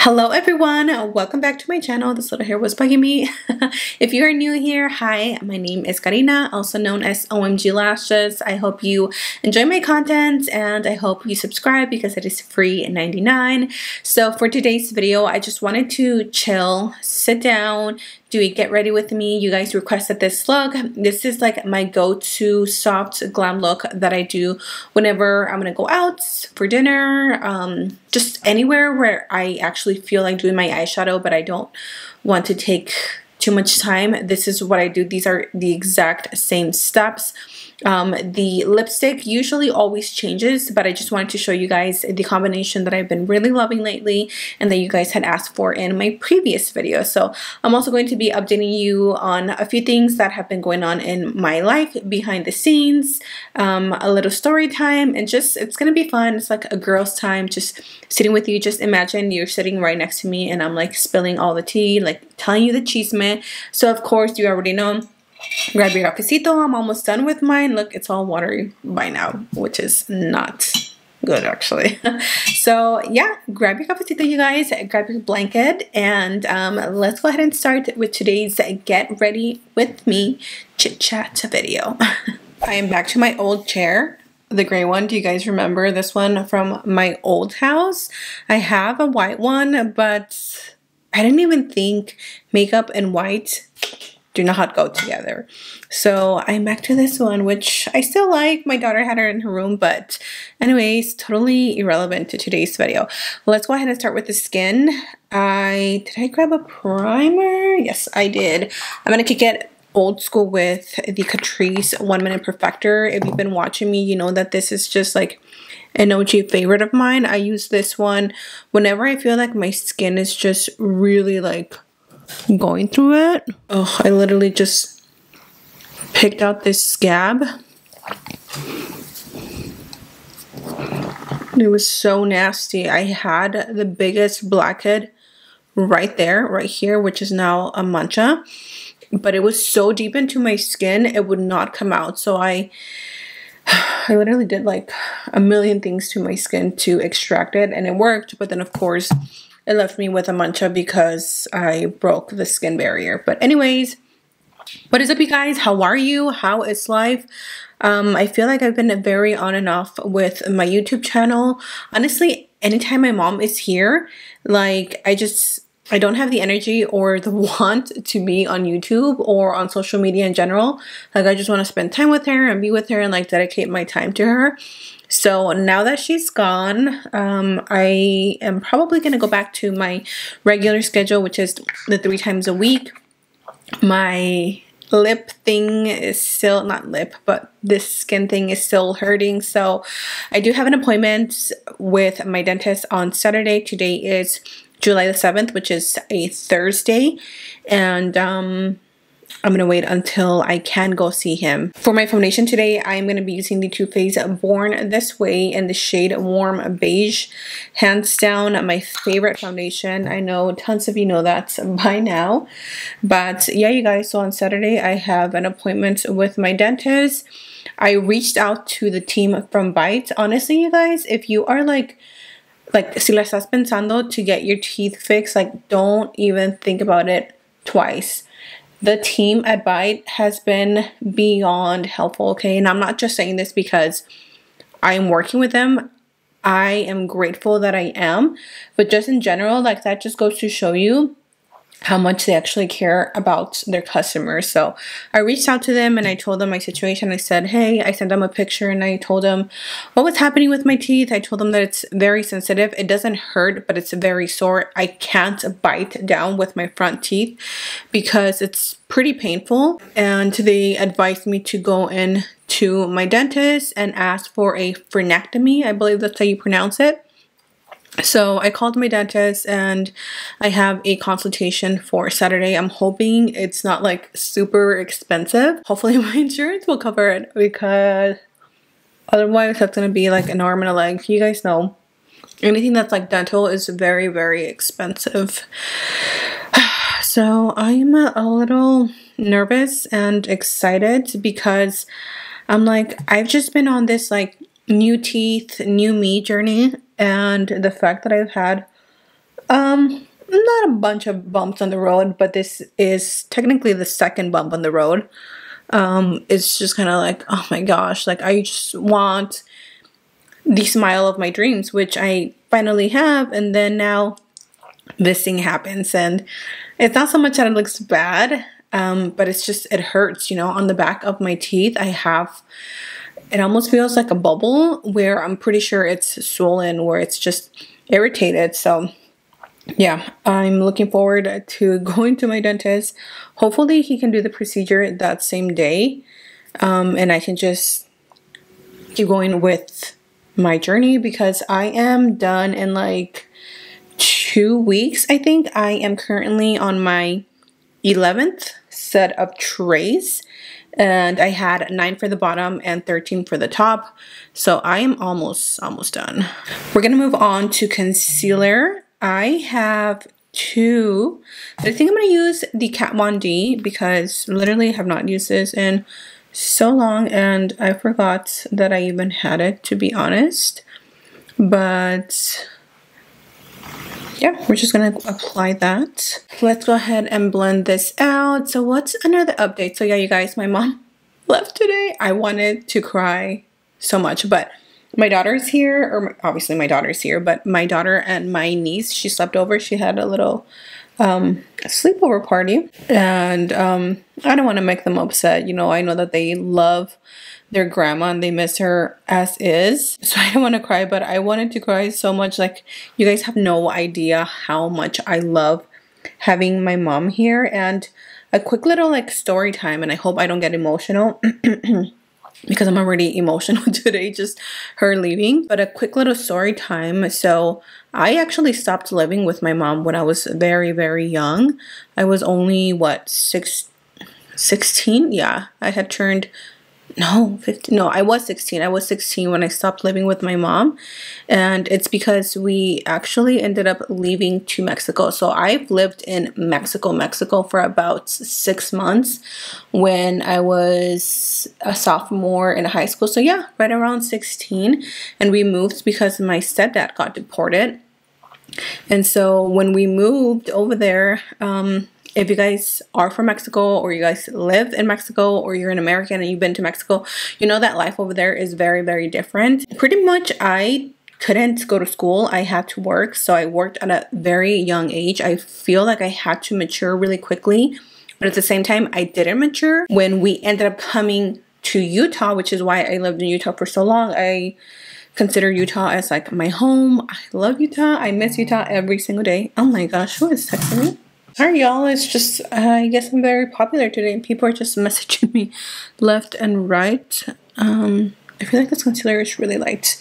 Hello everyone, welcome back to my channel. This little hair was bugging me. If you are new here, hi, my name is Karina, also known as OMG Lashes. I hope you enjoy my content and I hope you subscribe because it is free and 99. So for today's video, I just wanted to chill, sit down, do a get ready with me. You guys requested this look. This is like my go-to soft glam look that I do whenever I'm gonna go out for dinner, just anywhere where I actually feel like doing my eyeshadow but I don't want to take too much time. This is what I do. These are the exact same steps. The lipstick usually always changes, but I just wanted to show you guys the combination that I've been really loving lately and that you guys had asked for in my previous video. So I'm also going to be updating you on a few things that have been going on in my life behind the scenes, a little story time, and just it's gonna be fun. It's like a girl's time, just sitting with you. Just imagine you're sitting right next to me and I'm like spilling all the tea, like telling you the chisme. So of course you already know, grab your cafecito. I'm almost done with mine. Look, it's all watery by now, which is not good actually. So yeah, grab your cafecito, you guys, grab your blanket, and let's go ahead and start with today's get ready with me chit chat video. I am back to my old chair, the gray one. Do you guys remember this one from my old house? I have a white one, but I didn't even think makeup and white do not go together. So I'm back to this one, which I still like. My daughter had her in her room, but anyways, totally irrelevant to today's video. Let's go ahead and start with the skin. Did I grab a primer? Yes, I did. I'm gonna kick it old school with the Catrice 1 Minute Perfector. If you've been watching me, you know that this is just like an OG favorite of mine. I use this one whenever I feel like my skin is just really like going through it. Oh, I literally just picked out this scab. It was so nasty. I had the biggest blackhead right there, right here, which is now a mancha. But it was so deep into my skin, it would not come out. So I literally did like a million things to my skin to extract it, and it worked. But then of course it left me with a mancha because I broke the skin barrier. But anyways, what is up you guys? How are you? How is life? I feel like I've been very on and off with my YouTube channel. Honestly, anytime my mom is here, like I don't have the energy or the want to be on YouTube or on social media in general. Like I just want to spend time with her and be with her and like dedicate my time to her. So now that she's gone, I am probably going to go back to my regular schedule, which is the 3 times a week. My lip thing is still, not lip, but this skin thing is still hurting. So I do have an appointment with my dentist on Saturday. Today is July the 7th, which is a Thursday. And I'm gonna wait until I can go see him. For my foundation today, I'm gonna be using the Too Faced Born This Way in the shade Warm Beige. Hands down, my favorite foundation. I know tons of you know that by now. But yeah, you guys, so on Saturday, I have an appointment with my dentist. I reached out to the team from Bite. Honestly, you guys, if you are like si la estás pensando to get your teeth fixed, like don't even think about it twice. The team at Bite has been beyond helpful, okay? And I'm not just saying this because I am working with them. I am grateful that I am. But just in general, like that just goes to show you how much they actually care about their customers. So I reached out to them and I told them my situation. I said, hey, I sent them a picture and I told them what was happening with my teeth. I told them that it's very sensitive. It doesn't hurt, but it's very sore. I can't bite down with my front teeth because it's pretty painful. And they advised me to go in to my dentist and ask for a frenectomy. I believe that's how you pronounce it. So I called my dentist and I have a consultation for Saturday. I'm hoping it's not like super expensive. Hopefully my insurance will cover it because otherwise that's gonna be like an arm and a leg. You guys know anything that's like dental is very, very expensive. So I'm a little nervous and excited because I'm like, I've just been on this like new teeth, new me journey, and the fact that I've had Not a bunch of bumps on the road, but this is technically the second bump on the road. It's just kind of like, oh my gosh, like I just want the smile of my dreams, which I finally have, and then now this thing happens, and it's not so much that it looks bad, but it's just, it hurts, you know, on the back of my teeth. I have, it almost feels like a bubble where I'm pretty sure it's swollen, where it's just irritated. So yeah, I'm looking forward to going to my dentist. Hopefully he can do the procedure that same day, and I can just keep going with my journey, because I am done in like 2 weeks. I think I am currently on my 11th set of trays, and I had 9 for the bottom and 13 for the top, so I am almost done. We're gonna move on to concealer. I have 2, but I think I'm gonna use the Kat Von D because literally have not used this in so long, and I forgot that I even had it, to be honest. But yeah, we're just gonna apply that. Let's go ahead and blend this out. So what's another update? So yeah, you guys, my mom left today. I wanted to cry so much, but my daughter's here, or obviously my daughter's here, but my daughter and my niece, she slept over. She had a little sleepover party, and I don't want to make them upset. You know, I know that they love their grandma and they miss her as is, so I don't want to cry, but I wanted to cry so much. Like, you guys have no idea how much I love having my mom here. And a quick little like story time, and I hope I don't get emotional because I'm already emotional today, just her leaving. But a quick little story time. So I actually stopped living with my mom when I was very, very young. I was only, what, 16? Yeah, I had turned, no, 15. No, I was 16. I was 16 when I stopped living with my mom. And it's because we actually ended up leaving to Mexico. So I've lived in Mexico for about 6 months when I was a sophomore in high school. So yeah, right around 16. And we moved because my stepdad got deported. And so when we moved over there, if you guys are from Mexico, or you guys live in Mexico, or you're an American and you've been to Mexico, you know that life over there is very, very different. Pretty much I couldn't go to school. I had to work. So I worked at a very young age. I feel like I had to mature really quickly, but at the same time, I didn't mature. When we ended up coming to Utah, which is why I lived in Utah for so long, I consider Utah as like my home. I love Utah. I miss Utah every single day. Oh my gosh, who is texting me? Alright, y'all, it's just, I guess I'm very popular today, and people are just messaging me left and right. I feel like this concealer is really light.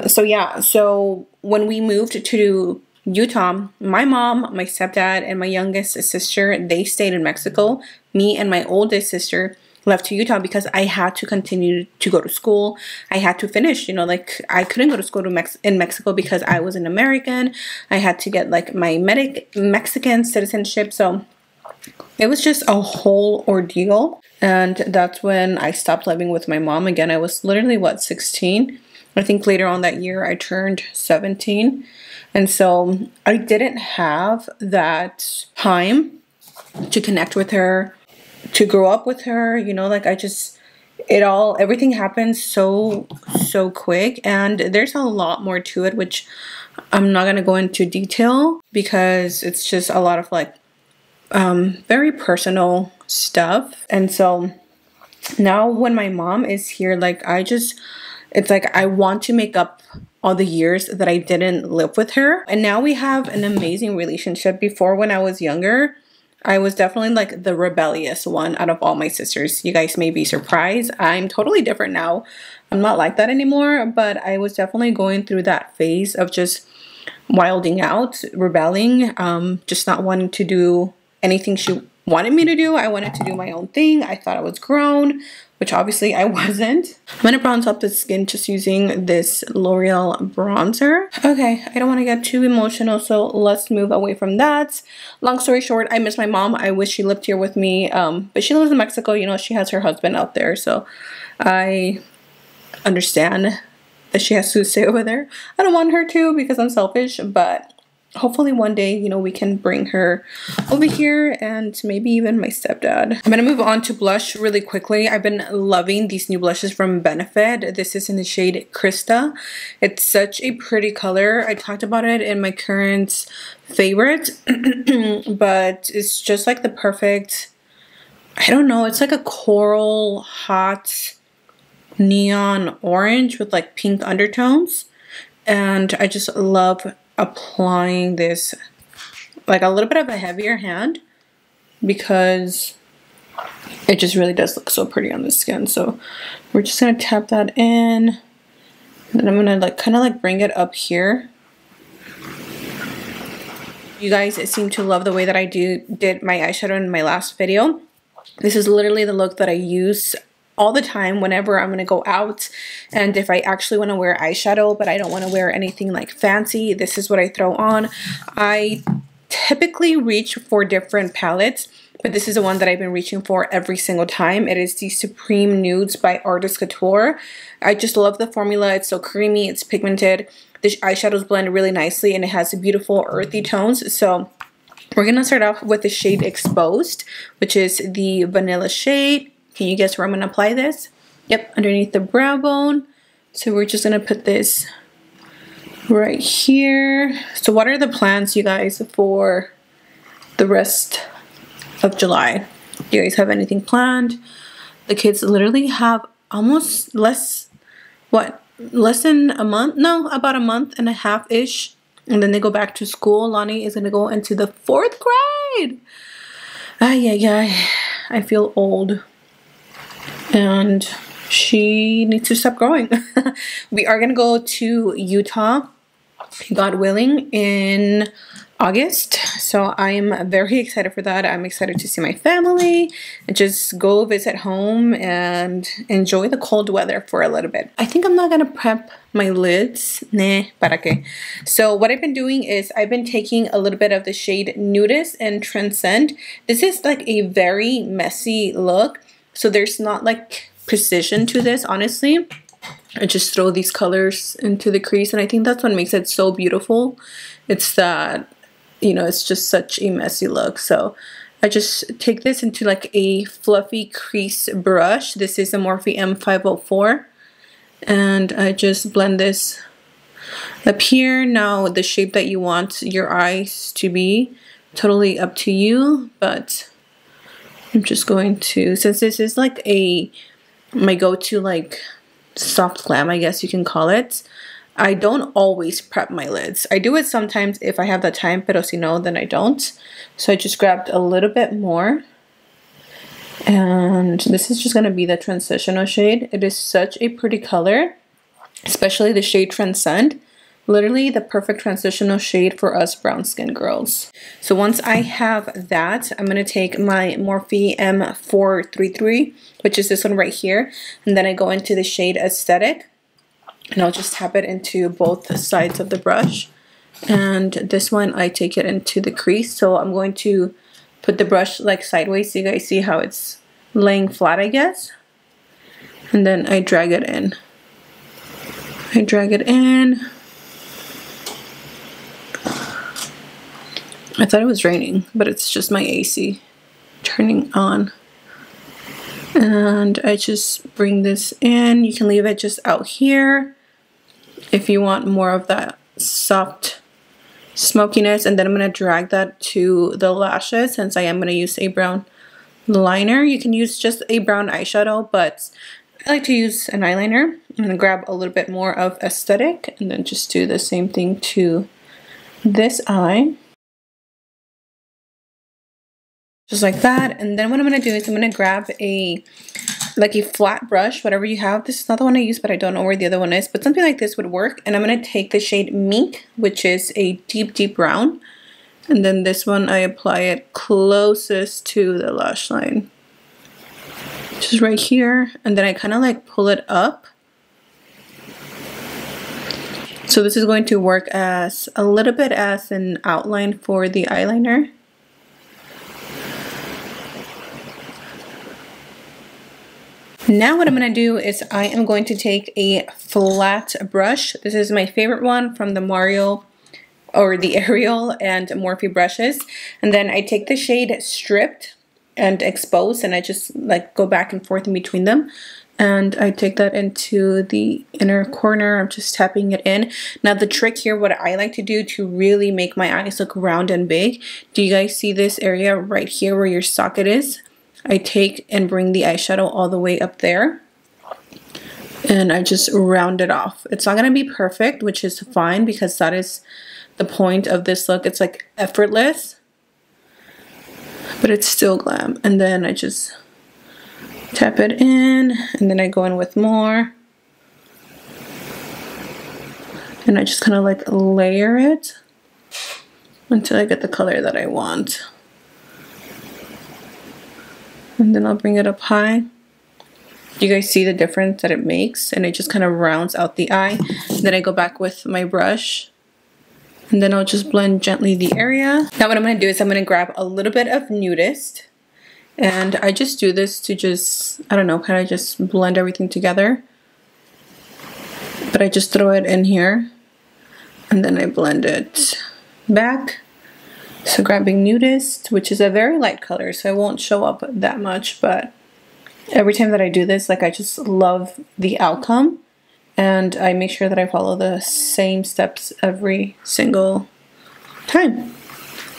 So yeah, so when we moved to Utah, my mom, my stepdad, and my youngest sister, they stayed in Mexico. Me and my oldest sister left to Utah because I had to continue to go to school. I had to finish, you know, like I couldn't go to school in Mexico because I was an American. I had to get like my Mexican citizenship. So it was just a whole ordeal. And that's when I stopped living with my mom again. I was literally, what, 16? I think later on that year I turned 17. And so I didn't have that time to connect with her, to grow up with her, you know, like I just, everything happens so quick, and there's a lot more to it, which I'm not going to go into detail because it's just a lot of like very personal stuff. And so now when my mom is here, like it's like I want to make up all the years that I didn't live with her. And now we have an amazing relationship. Before, when I was younger, I was definitely like the rebellious one out of all my sisters. You guys may be surprised. I'm totally different now. I'm not like that anymore, but I was definitely going through that phase of just wilding out, rebelling, just not wanting to do anything she wanted me to do. I wanted to do my own thing. I thought I was grown, which obviously I wasn't. I'm gonna bronze up the skin just using this L'Oreal bronzer. Okay, I don't want to get too emotional, so let's move away from that. Long story short, I miss my mom. I wish she lived here with me, but she lives in Mexico. You know, she has her husband out there, so I understand that she has to stay over there. I don't want her to because I'm selfish, but hopefully one day, you know, we can bring her over here and maybe even my stepdad. I'm gonna move on to blush really quickly. I've been loving these new blushes from Benefit. This is in the shade Krista. It's such a pretty color. I talked about it in my current favorite, but it's just like the perfect, I don't know, it's like a coral hot neon orange with like pink undertones. And I just love applying this like a little bit of a heavier hand because it just really does look so pretty on the skin. So we're just gonna tap that in, and then I'm gonna like kind of like bring it up here. You guys seem to love the way that I did my eyeshadow in my last video. This is literally the look that I use all the time whenever I'm gonna go out, and if I actually want to wear eyeshadow but I don't want to wear anything like fancy, this is what I throw on. I typically reach for different palettes, but this is the one that I've been reaching for every single time. It is the Supreme Nudes by Artist Couture. I just love the formula. It's so creamy, it's pigmented, the eyeshadows blend really nicely, and it has beautiful earthy tones. So we're gonna start off with the shade Exposed, which is the vanilla shade. Can you guess where I'm going to apply this? Yep, underneath the brow bone. So we're just going to put this right here. So what are the plans, you guys, for the rest of July? Do you guys have anything planned? The kids literally have almost less than a month? No, about a month and a half-ish. And then they go back to school. Lonnie is going to go into the 4th grade. I feel old. And she needs to stop growing. We are gonna go to Utah, God willing, in August. So I'm very excited for that. I'm excited to see my family and just go visit home and enjoy the cold weather for a little bit. I think I'm not gonna prep my lids. Nah, para qué. So what I've been doing is I've been taking a little bit of the shade Nudes and Transcend. This is like a very messy look. So there's not like precision to this, honestly. I just throw these colors into the crease, and I think that's what makes it so beautiful. It's that, you know, it's just such a messy look. So I just take this into like a fluffy crease brush. This is a Morphe M504. And I just blend this up here. Now the shape that you want your eyes to be, totally up to you, but I'm just going to, since this is like my go-to like soft glam, I guess you can call it, I don't always prep my lids. I do it sometimes if I have the time, pero si no, then I don't. So I just grabbed a little bit more. And this is just going to be the transitional shade. It is such a pretty color, especially the shade Transcend. Literally the perfect transitional shade for us brown skin girls. So once I have that, I'm going to take my Morphe M433, which is this one right here. And then I go into the shade Aesthetic. And I'll just tap it into both sides of the brush. And this one, I take it into the crease. So I'm going to put the brush like sideways so you guys see how it's laying flat, I guess. And then I drag it in. I drag it in. I thought it was raining, but it's just my AC turning on. And I just bring this in. You can leave it just out here if you want more of that soft smokiness. And then I'm going to drag that to the lashes, since I am going to use a brown liner. You can use just a brown eyeshadow, but I like to use an eyeliner. I'm going to grab a little bit more of Aesthetic and then just do the same thing to this eye. Just like that. And then what I'm going to do is I'm going to grab a flat brush, whatever you have. This is not the one I use, but I don't know where the other one is. But something like this would work. And I'm going to take the shade Mink, which is a deep, deep brown. And then this one, I apply it closest to the lash line. Just right here. And then I kind of like pull it up. So this is going to work as a little bit as an outline for the eyeliner. Now what I'm going to do is I am going to take a flat brush. This is my favorite one from the Mario or the Ariel and Morphe brushes, and then I take the shade Stripped and Exposed, and I just like go back and forth in between them. And I take that into the inner corner. I'm just tapping it in. Now the trick here, what I like to do to really make my eyes look round and big, do you guys see this area right here where your socket is? I take and bring the eyeshadow all the way up there. And I just round it off. It's not going to be perfect, which is fine because that is the point of this look. It's like effortless, but it's still glam. And then I just tap it in, and then I go in with more, and I just kind of like layer it until I get the color that I want. And then I'll bring it up high. You guys see the difference that it makes, and it just kind of rounds out the eye. Then I go back with my brush, and then I'll just blend gently the area. Now what I'm going to do is I'm going to grab a little bit of Nudist. And I just do this to just, I don't know, kind of just blend everything together. But I just throw it in here. And then I blend it back. So grabbing Nudist, which is a very light color, so it won't show up that much. But every time that I do this, like I just love the outcome. And I make sure that I follow the same steps every single time.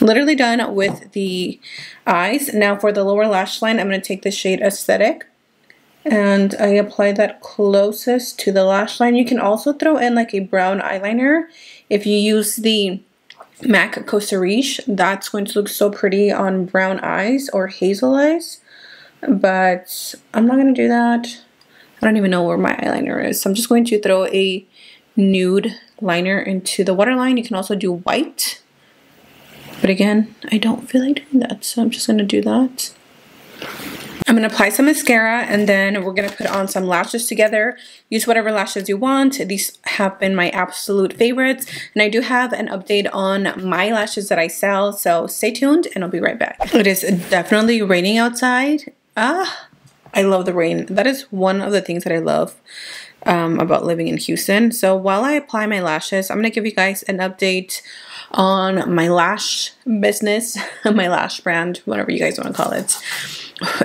Literally done with the eyes. Now for the lower lash line, I'm going to take the shade Aesthetic, and I apply that closest to the lash line. You can also throw in like a brown eyeliner. If you use the MAC Costa Riche, that's going to look so pretty on brown eyes or hazel eyes, but I'm not going to do that. I don't even know where my eyeliner is, so I'm just going to throw a nude liner into the waterline. You can also do white. But again, I don't feel like doing that, so I'm just going to do that. I'm going to apply some mascara, and then we're going to put on some lashes together. Use whatever lashes you want. These have been my absolute favorites. And I do have an update on my lashes that I sell, so stay tuned and I'll be right back. It is definitely raining outside. I love the rain. That is one of the things that I love about living in Houston. So while I apply my lashes, I'm going to give you guys an update on my lash business, my lash brand, whatever you guys want to call it,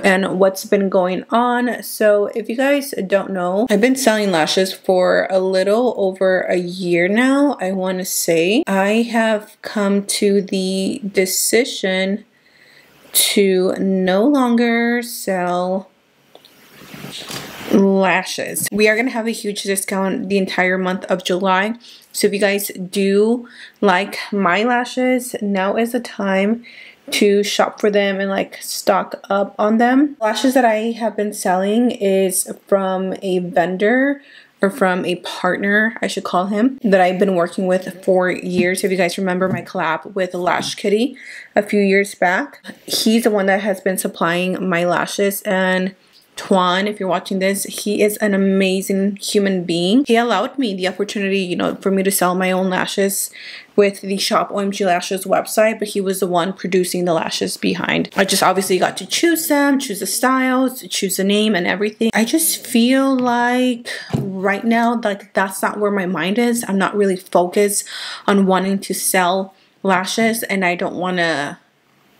and what's been going on. So if you guys don't know, I've been selling lashes for a little over a year now. I want to say I have come to the decision to no longer sell lashes. We are going to have a huge discount the entire month of July. So if you guys do like my lashes, now is the time to shop for them and like stock up on them. Lashes that I have been selling is from a vendor, or from a partner, I should call him, that I've been working with for years. If you guys remember my collab with Lash Kitty a few years back, he's the one that has been supplying my lashes. And Tuan, if you're watching this, he is an amazing human being. He allowed me the opportunity, you know, for me to sell my own lashes with the Shop OMG Lashes website, but he was the one producing the lashes behind. I just obviously got to choose them, choose the styles, choose the name and everything. I just feel like right now, like that's not where my mind is. I'm not really focused on wanting to sell lashes, and I don't want to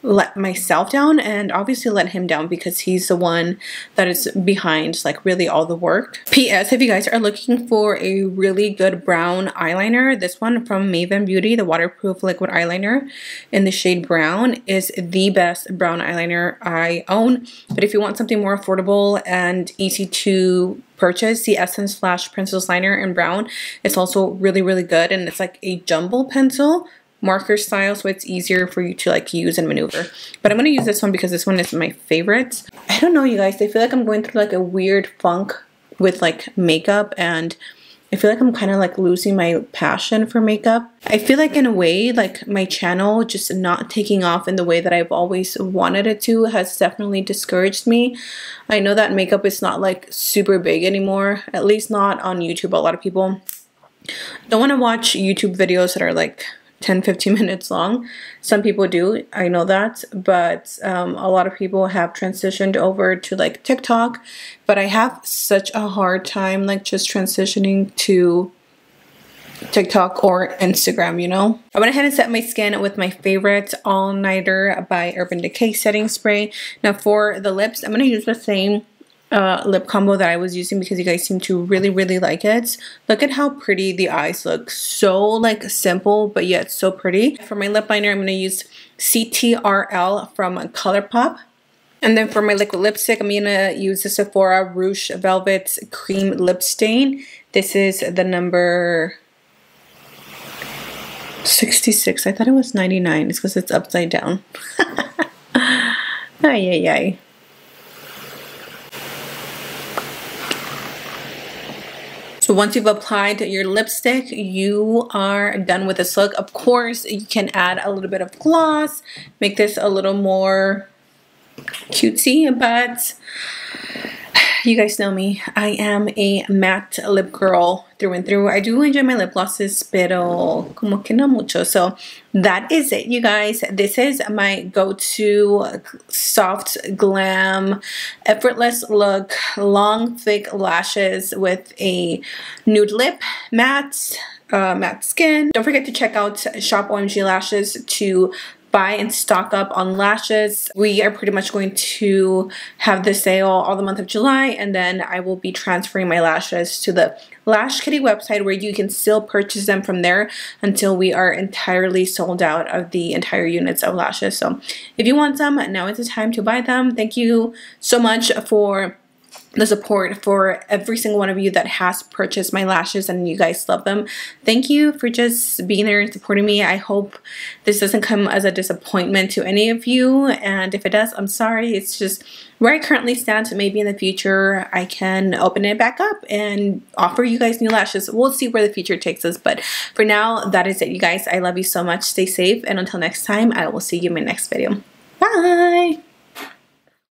let myself down and obviously let him down because he's the one that is behind like really all the work. PS, if you guys are looking for a really good brown eyeliner, this one from Maven Beauty, the waterproof liquid eyeliner in the shade brown, is the best brown eyeliner I own. But if you want something more affordable and easy to purchase, the Essence Flash Princess Liner in brown is also really, really good, and it's like a jumbo pencil marker style, so it's easier for you to like use and maneuver. But I'm going to use this one because this one is my favorite. I don't know, you guys, I feel like I'm going through like a weird funk with like makeup, and I feel like I'm kind of like losing my passion for makeup. I feel like in a way like my channel just not taking off in the way that I've always wanted it to has definitely discouraged me. I know that makeup is not like super big anymore, at least not on YouTube. A lot of people don't want to watch YouTube videos that are like 10-15 minutes long. Some people do, I know that, but a lot of people have transitioned over to like TikTok, but I have such a hard time like just transitioning to TikTok or Instagram, you know. I went ahead and set my skin with my favorite All Nighter by Urban Decay setting spray. Now for the lips, I'm going to use the same lip combo that I was using because you guys seem to really like it. Look at how pretty the eyes look. So like simple, but yet so pretty. For my lip liner, I'm going to use CTRL from ColourPop. And then for my liquid lipstick, I'm going to use the Sephora Rouge Velvet Cream Lip Stain. This is the number 66. I thought it was 99. It's because it's upside down. Ay. So once you've applied your lipstick, you are done with this look. Of course, you can add a little bit of gloss, make this a little more cutesy, but you guys know me. I am a matte lip girl through and through. I do enjoy my lip glosses, pero como que no mucho. So that is it, you guys. This is my go-to soft glam, effortless look, long, thick lashes with a nude lip, matte skin. Don't forget to check out Shop OMG Lashes to buy and stock up on lashes. We are pretty much going to have this sale all the month of July, and then I will be transferring my lashes to the Lash Kitty website where you can still purchase them from there until we are entirely sold out of the entire units of lashes. So if you want some, now is the time to buy them. Thank you so much for the support for every single one of you that has purchased my lashes and you guys love them. Thank you for just being there and supporting me. I hope this doesn't come as a disappointment to any of you, and if it does, I'm sorry. It's just where I currently stand. So maybe in the future I can open it back up and offer you guys new lashes. We'll see where the future takes us, but for now, that is it, you guys. I love you so much. Stay safe, and until next time, I will see you in my next video. Bye!